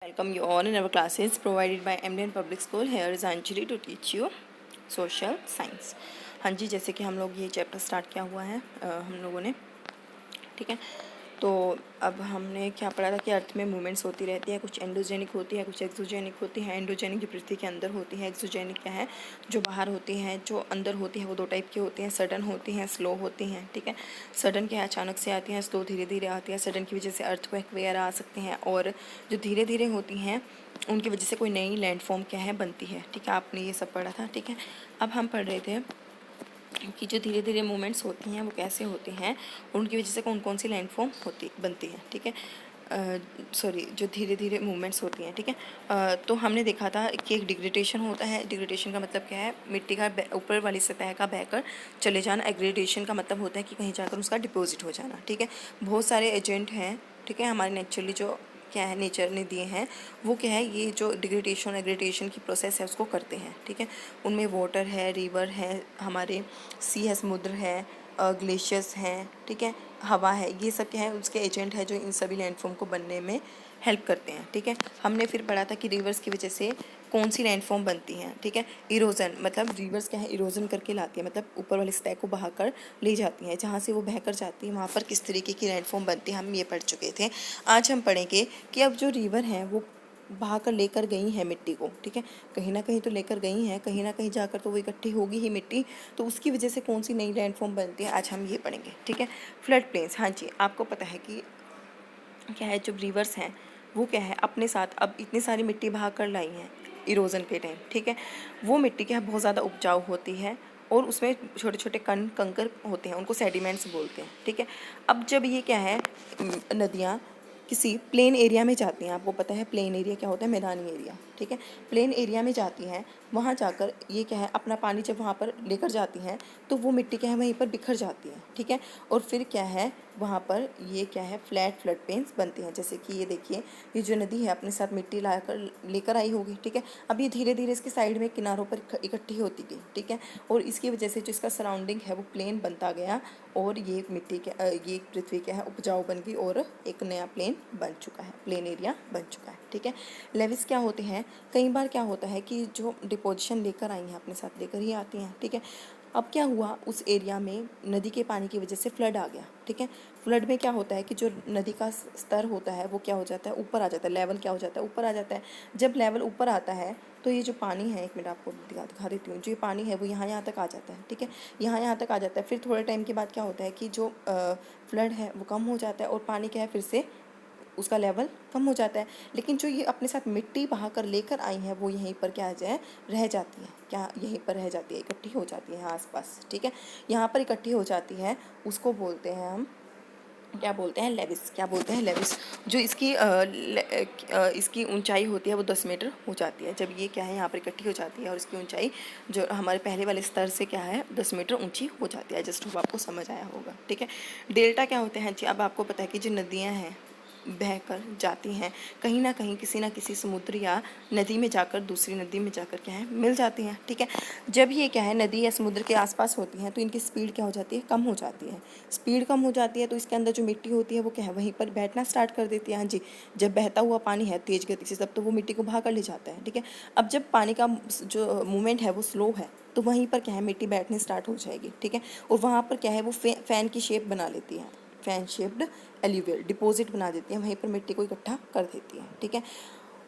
Welcome you all in our classes provided by MDN Public School. Here is Anjali to teach you social science. हाँ जी, जैसे कि हम लोग ये chapter start किया हुआ है हम लोगों ने, ठीक है। तो अब हमने क्या पढ़ा था कि अर्थ में मूवमेंट्स होती रहती है, कुछ एंडोजेनिक होती है, कुछ एक्सोजेनिक होती है। एंडोजेनिक जो पृथ्वी के अंदर होती है, एक्सोजेनिक क्या है जो बाहर होती हैं। जो अंदर होती है वो दो टाइप की होती हैं, सडन होती हैं, स्लो होती हैं, ठीक है। सडन क्या है अचानक से आती हैं, स्लो धीरे धीरे आती है। सडन की वजह से अर्थक्वेक वगैरह आ सकते हैं, और जो धीरे धीरे होती हैं उनकी वजह से कोई नई लैंडफॉर्म क्या है बनती है, ठीक है। आपने ये सब पढ़ा था, ठीक है। अब हम पढ़ रहे थे कि जो धीरे धीरे मूवमेंट्स होती हैं वो कैसे होती हैं और उनकी वजह से कौन कौन सी लैंडफॉर्म बनती है, ठीक है। जो धीरे धीरे मूवमेंट्स होती हैं, ठीक है। तो हमने देखा था कि एक डिग्रेडेशन होता है। डिग्रेडेशन का मतलब क्या है, मिट्टी का ऊपर वाली सतह का बहकर चले जाना। एग्रेडेशन का मतलब होता है कि कहीं जाकर उसका डिपॉजिट हो जाना, ठीक है। बहुत सारे एजेंट हैं, ठीक है, हमारे नेचुरली जो क्या है नेचर ने दिए हैं, वो क्या है ये जो डिग्रेडेशन एग्रेडेशन की प्रोसेस है उसको करते हैं, ठीक है। उनमें वाटर है, रिवर है, हमारे सी है, समुद्र है, ग्लेशियर्स हैं, ठीक है, हवा है, ये सब क्या है उसके एजेंट है जो इन सभी लैंडफॉर्म को बनने में हेल्प करते हैं, ठीक है। हमने फिर पढ़ा था कि रिवर्स की वजह से कौन सी लैंडफॉर्म बनती हैं, ठीक है। इरोजन मतलब रिवर्स क्या है इरोजन करके लाती है, मतलब ऊपर वाली सतह को बहाकर ले जाती हैं। जहाँ से वो बहकर जाती है वहाँ पर किस तरीके की लैंडफॉर्म बनती है हम ये पढ़ चुके थे। आज हम पढ़ेंगे कि अब जो रिवर हैं वो बहाकर लेकर गई हैं मिट्टी को, ठीक है। कहीं ना कहीं तो लेकर गई हैं, कहीं ना कहीं जाकर तो वो इकट्ठी होगी ही मिट्टी, तो उसकी वजह से कौन सी नई लैंडफॉर्म बनती है आज हम ये पढ़ेंगे, ठीक है। फ्लड प्लेन्स, हाँ जी, आपको पता है कि क्या है जो रिवर्स हैं वो क्या है अपने साथ अब इतनी सारी मिट्टी बहा कर लाई हैं इरोजन के टाइम, ठीक है। वो मिट्टी क्या है बहुत ज़्यादा उपजाऊ होती है और उसमें छोटे छोटे कण कंकर होते हैं, उनको सेडिमेंट्स बोलते हैं, ठीक है। अब जब ये क्या है नदियाँ किसी प्लेन एरिया में जाती हैं, आपको पता है प्लेन एरिया क्या होता है, मैदानी एरिया, ठीक है। प्लेन एरिया में जाती हैं, वहाँ जाकर ये क्या है अपना पानी जब वहाँ पर लेकर जाती हैं तो वो मिट्टी क्या है वहीं पर बिखर जाती है, ठीक है। और फिर क्या है वहाँ पर ये क्या है फ्लैट फ्लड प्लेन्स बनती हैं। जैसे कि ये देखिए ये जो नदी है अपने साथ मिट्टी लाकर लेकर आई होगी, ठीक है। अब ये धीरे धीरे इसके साइड में किनारों पर इकट्ठी होती गई, ठीक है। और इसकी वजह से जो इसका सराउंडिंग है वो प्लेन बनता गया और ये मिट्टी क्या ये पृथ्वी क्या है उपजाऊ बन गई और एक नया प्लेन बन चुका है, प्लेन एरिया बन चुका है, ठीक है। लेविस क्या होते हैं, कई बार क्या होता है कि जो डिपोजिशन लेकर आई हैं अपने साथ लेकर ही आती हैं, ठीक है। अब क्या हुआ उस एरिया में नदी के पानी की वजह से फ्लड आ गया, ठीक है। फ्लड में क्या होता है कि जो नदी का स्तर होता है वो क्या हो जाता है ऊपर आ जाता है, लेवल क्या हो जाता है ऊपर आ जाता है। जब लेवल ऊपर आता है तो ये जो पानी है, एक मिनट आपको दिखा देती हूँ, जो ये पानी है वो यहाँ तक आ जाता है, ठीक है। यहाँ तक आ जाता है। फिर थोड़े टाइम के बाद क्या होता है कि जो फ्लड है वो कम हो जाता है और पानी क्या है फिर से उसका लेवल कम हो जाता है। लेकिन जो ये अपने साथ मिट्टी बहा कर लेकर आई हैं वो यहीं पर क्या आ जाए रह जाती है, क्या यहीं पर रह जाती है, इकट्ठी हो जाती है आसपास, ठीक है। यहाँ पर इकट्ठी हो जाती है, उसको बोलते हैं हम क्या बोलते हैं लेविस, क्या बोलते हैं लेविस। जो इसकी ऊंचाई होती है वो 10 मीटर हो जाती है जब ये क्या है यहाँ पर इकट्ठी हो जाती है, और इसकी ऊंचाई जो हमारे पहले वाले स्तर से क्या है 10 मीटर ऊंची हो जाती है। जस्ट होप आपको समझ आया होगा, ठीक है। डेल्टा क्या होते हैं जी, अब आपको पता है कि जो नदियाँ हैं बहकर जाती हैं कहीं ना कहीं किसी ना किसी समुद्र या नदी में जाकर दूसरी नदी में जाकर क्या है मिल जाती हैं, ठीक है। जब ये क्या है नदी या समुद्र के आसपास होती हैं तो इनकी स्पीड क्या हो जाती है कम हो जाती है। स्पीड कम हो जाती है तो इसके अंदर जो मिट्टी होती है वो क्या है वहीं पर बैठना स्टार्ट कर देती है, हाँ जी। जब बहता हुआ पानी है तेज गति से तब तो वो मिट्टी को बहा कर ले जाता है, ठीक है। अब जब पानी का जो मूवमेंट है वो स्लो है तो वहीं पर क्या है मिट्टी बैठने स्टार्ट हो जाएगी, ठीक है। और वहाँ पर क्या है वो फैन की शेप बना लेती है, फैन शेप्ड एल्यूवियल डिपॉजिट बना देती है, वहीं पर मिट्टी को इकट्ठा कर देती है, ठीक है।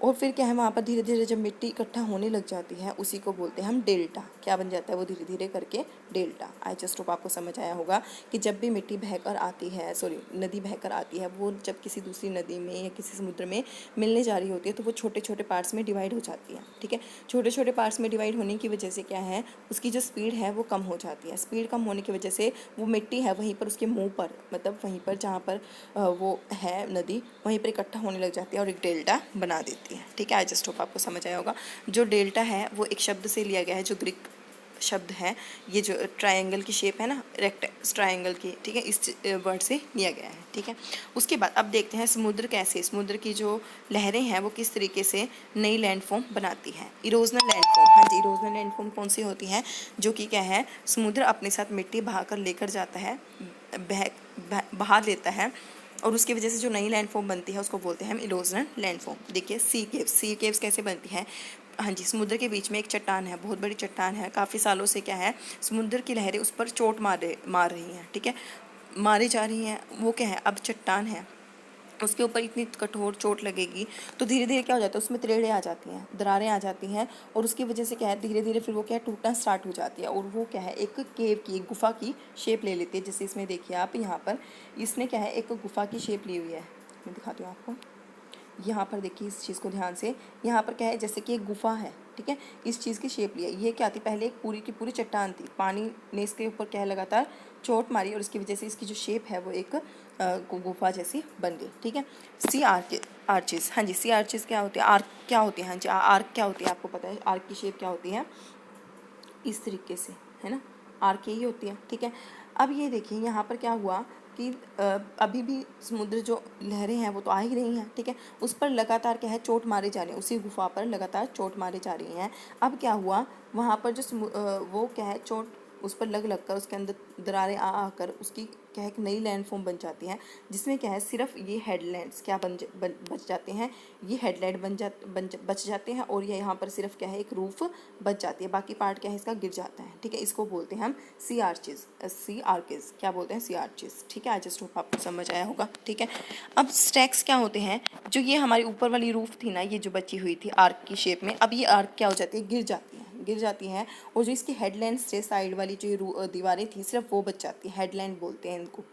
और फिर क्या है वहाँ पर धीरे धीरे जब मिट्टी इकट्ठा होने लग जाती है उसी को बोलते हैं हम डेल्टा। क्या बन जाता है वो धीरे धीरे करके डेल्टा। आई जस्ट होप आपको समझ आया होगा कि जब भी मिट्टी बहकर आती है, सॉरी नदी बहकर आती है, वो जब किसी दूसरी नदी में या किसी समुद्र में मिलने जा रही होती है तो वो छोटे छोटे पार्ट्स में डिवाइड हो जाती है, ठीक है। छोटे छोटे पार्ट्स में डिवाइड होने की वजह से क्या है उसकी जो स्पीड है वो कम हो जाती है। स्पीड कम होने की वजह से वो मिट्टी है वहीं पर उसके मुँह पर, मतलब वहीं पर जहाँ पर वो है नदी वहीं पर इकट्ठा होने लग जाती है और एक डेल्टा बना देती है, ठीक है। आई जस्ट होप आपको समझ आया होगा। जो डेल्टा है वो एक शब्द से लिया गया है, जो ग्रीक शब्द है, ये जो ट्रायंगल की शेप है ना ट्रायंगल की, ठीक है, इस वर्ड से लिया गया है, ठीक है। उसके बाद अब देखते हैं समुद्र कैसे, समुद्र की जो लहरें हैं वो किस तरीके से नई लैंडफॉर्म बनाती हैं। इरोजनल लैंडफॉर्म, हाँ जी, इरोजनल लैंडफॉर्म कौन सी होती है जो कि क्या है समुद्र अपने साथ मिट्टी बहा कर लेकर जाता है, बहा लेता है और उसकी वजह से जो नई लैंडफॉर्म बनती है उसको बोलते हैं हम इरोजनल लैंडफॉर्म। देखिए सी केव्स कैसे बनती है। हाँ जी, समुद्र के बीच में एक चट्टान है, बहुत बड़ी चट्टान है, काफ़ी सालों से क्या है, समुद्र की लहरें उस पर चोट मार रही हैं, ठीक है, मारी जा रही हैं। वो क्या है, अब चट्टान है, उसके ऊपर इतनी कठोर चोट लगेगी तो धीरे धीरे क्या हो जाता है, उसमें तिरेड़े आ जाती हैं, दरारें आ जाती हैं, और उसकी वजह से क्या है, धीरे धीरे फिर वो क्या है, टूटना स्टार्ट हो जाती है, और वो क्या है, एक केव की, एक गुफा की शेप ले लेती है। जैसे इसमें देखिए आप, यहाँ पर इसने क्या है, एक गुफा की शेप ली हुई है। मैं दिखाती हूँ आपको, यहाँ पर देखिए इस चीज़ को ध्यान से, यहाँ पर क्या है, जैसे कि एक गुफा है, ठीक है, इस चीज़ की शेप लिया। ये क्या थी, पहले एक पूरी की पूरी चट्टान थी, पानी ने इसके ऊपर क्या है, लगातार चोट मारी, और इसकी वजह से इसकी जो शेप है वो एक गुफा जैसी बन गई, ठीक है। सी आर्चेस, हाँ जी, सी आर्चेस क्या होती है, आर्क क्या होती है, हाँ जी, आर्क क्या होती है, आपको पता है आर्क की शेप क्या होती है, इस तरीके से, है ना, आर्क यही होती है, ठीक है। अब ये देखिए यहाँ पर क्या हुआ कि अभी भी समुद्र जो लहरें हैं वो तो आ ही रही हैं, ठीक है, उस पर लगातार क्या है, चोट मारे जा रही हैं, उसी गुफा पर लगातार चोट मारे जा रही हैं। अब क्या हुआ, वहाँ पर जो वो क्या है, चोट उस पर लग कर उसके अंदर दरारें आकर उसकी क्या है, एक नई लैंडफॉर्म बन जाती हैं, जिसमें क्या है, सिर्फ ये हेडलैंड्स क्या बच जाते हैं, ये हेडलैंड बच जाते हैं, और ये यहाँ पर सिर्फ क्या है, एक रूफ बच जाती है, बाकी पार्ट क्या है इसका गिर जाता है, ठीक है। इसको बोलते हैं हम सी आर्चेज, क्या बोलते हैं, सी आर्चेज, ठीक है। आई जस्ट होप आपको समझ आया होगा, ठीक है। अब स्टैक्स क्या होते हैं, जो ये हमारी ऊपर वाली रूफ थी ना, ये जो बची हुई थी आर्क की शेप में, अब ये आर्क क्या हो जाती है, गिर जाती हैं, और जो इसकी हेडलैंड्स से साइड वाली जो दीवारें थी सिर्फ वो बच जाती है, हेडलैंड बोलते हैं इनको।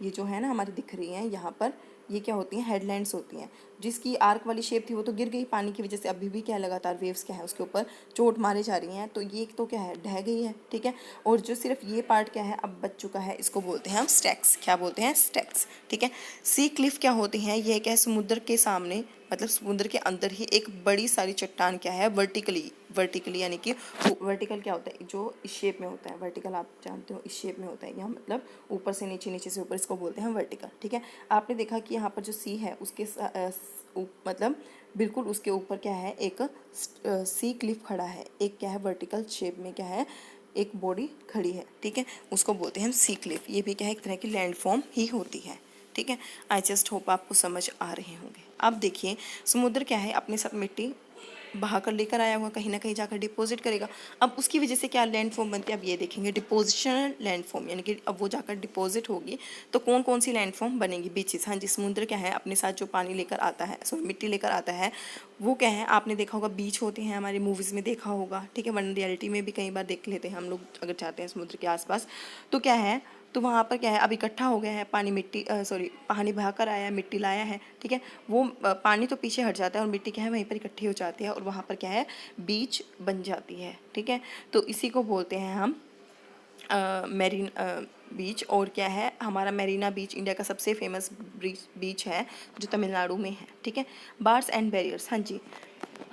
ये जो है ना हमारी दिख रही हैं यहाँ पर, ये क्या होती हैं, हेडलैंड्स होती हैं। जिसकी आर्क वाली शेप थी वो तो गिर गई पानी की वजह से, अभी भी क्या है, लगातार वेव्स क्या है उसके ऊपर चोट मारे जा रही हैं, तो ये तो क्या है, ढह गई है, ठीक है। और जो सिर्फ ये पार्ट क्या है, अब बच चुका है, इसको बोलते हैं हम स्टैक्स, क्या बोलते हैं, स्टैक्स, ठीक है। सी क्लिफ क्या होती हैं, ये क्या है, समुद्र के सामने, मतलब समुद्र के अंदर ही एक बड़ी सारी चट्टान क्या है, वर्टिकली यानी कि वर्टिकल क्या होता है, जो इस शेप में होता है, वर्टिकल आप जानते हो इस शेप में होता है, यहाँ मतलब ऊपर से नीचे, नीचे से ऊपर, इसको बोलते हैं वर्टिकल, ठीक है। आपने देखा कि यहाँ पर जो सी है उसके मतलब बिल्कुल उसके ऊपर क्या है, एक सी क्लिफ खड़ा है, एक क्या है, वर्टिकल शेप में क्या है, एक बॉडी खड़ी है, ठीक है, उसको बोलते हैं हम सी क्लिफ। ये भी क्या है, एक तरह की लैंडफॉर्म ही होती है, ठीक है। आई जस्ट होप आपको समझ आ रहे होंगे। अब देखिए समुद्र क्या है, अपने साथ मिट्टी बहा कर लेकर आया हुआ, कहीं ना कहीं जाकर डिपॉजिट करेगा। अब उसकी वजह से क्या लैंडफॉर्म बनती है, अब ये देखेंगे डिपोजिशनल लैंडफॉर्म, यानी कि अब वो जाकर डिपॉजिट होगी तो कौन कौन सी लैंडफॉर्म बनेगी, बीचेस, हाँ जी, समुद्र क्या है, अपने साथ जो पानी लेकर आता है, सॉरी मिट्टी लेकर आता है, वो क्या है, आपने देखा होगा बीच होते हैं, हमारी मूवीज़ में देखा होगा, ठीक है, वरना रियलिटी में भी कई बार देख लेते हैं हम लोग, अगर जाते हैं समुद्र के आसपास तो क्या है, तो वहाँ पर क्या है, अब इकट्ठा हो गया है पानी, पानी बहा कर आया है, मिट्टी लाया है, ठीक है, वो पानी तो पीछे हट जाता है और मिट्टी क्या है वहीं पर इकट्ठी हो जाती है, और वहाँ पर क्या है, बीच बन जाती है, ठीक है। तो इसी को बोलते हैं हम मेरीन बीच। और क्या है, हमारा मेरीना बीच इंडिया का सबसे फेमस बीच है, जो तमिलनाडु में है, ठीक है। बार्स एंड बैरियर्स, हाँ जी,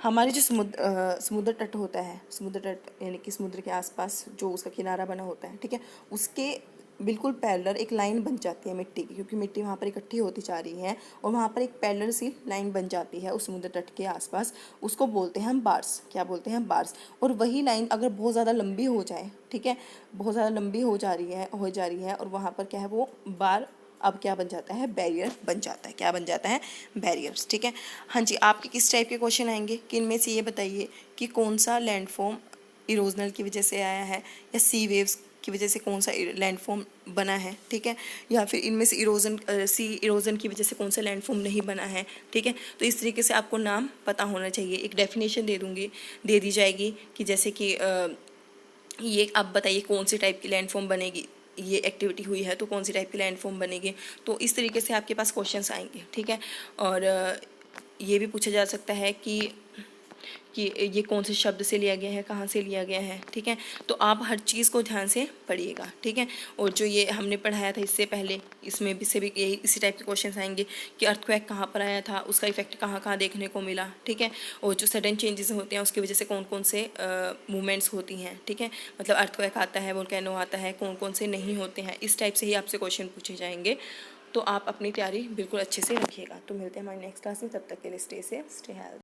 हमारे जो समुद्र तट होता है, समुद्र तट यानी कि समुद्र के आसपास जो उसका किनारा बना होता है, ठीक है, उसके बिल्कुल पैरेलल एक लाइन बन जाती है मिट्टी की, क्योंकि मिट्टी वहाँ पर इकट्ठी होती जा रही है, और वहाँ पर एक पैरेलल सी लाइन बन जाती है उस समुद्र तट के आसपास, उसको बोलते हैं हम बार्स, क्या बोलते हैं, बार्स। और वही लाइन अगर बहुत ज़्यादा लंबी हो जाए, ठीक है, बहुत ज़्यादा लंबी हो जा रही है और वहाँ पर क्या है, वो बार अब क्या बन जाता है, बैरियर बन जाता है, क्या बन जाता है, बैरियर्स, ठीक है। हाँ जी, आपके किस टाइप के क्वेश्चन आएंगे कि इनमें से ये बताइए कि कौन सा लैंडफॉर्म इरोजनल की वजह से आया है, या सी वेव्स की वजह से कौन सा लैंडफॉर्म बना है, ठीक है, या फिर इनमें से इरोजन की वजह से कौन सा लैंडफॉर्म नहीं बना है, ठीक है। तो इस तरीके से आपको नाम पता होना चाहिए, एक डेफिनेशन दे दी जाएगी कि जैसे कि ये आप बताइए कौन सी टाइप की लैंडफॉर्म बनेगी, ये एक्टिविटी हुई है तो कौन सी टाइप की लैंडफॉर्म बनेगी, तो इस तरीके से आपके पास क्वेश्चंस आएंगे, ठीक है। और ये भी पूछा जा सकता है कि ये कौन से शब्द से लिया गया है, कहाँ से लिया गया है, ठीक है। तो आप हर चीज़ को ध्यान से पढ़िएगा, ठीक है। और जो ये हमने पढ़ाया था इससे पहले, इसमें भी से भी यही इसी टाइप के क्वेश्चंस आएंगे कि अर्थक्वेक कहाँ पर आया था, उसका इफेक्ट कहाँ कहाँ देखने को मिला, ठीक है। और जो सडन चेंजेस होते हैं उसकी वजह से कौन कौन से मूवमेंट्स होती हैं, ठीक है, मतलब अर्थक्वेक आता है, वोल्केनो आता है, कौन कौन से नहीं होते हैं, इस टाइप से ही आपसे क्वेश्चन पूछे जाएंगे। तो आप अपनी तैयारी बिल्कुल अच्छे से रखिएगा। तो मिलते हैं हमारी नेक्स्ट क्लास में, तब तक के लिए स्टे सेफ, स्टे हेल्दी।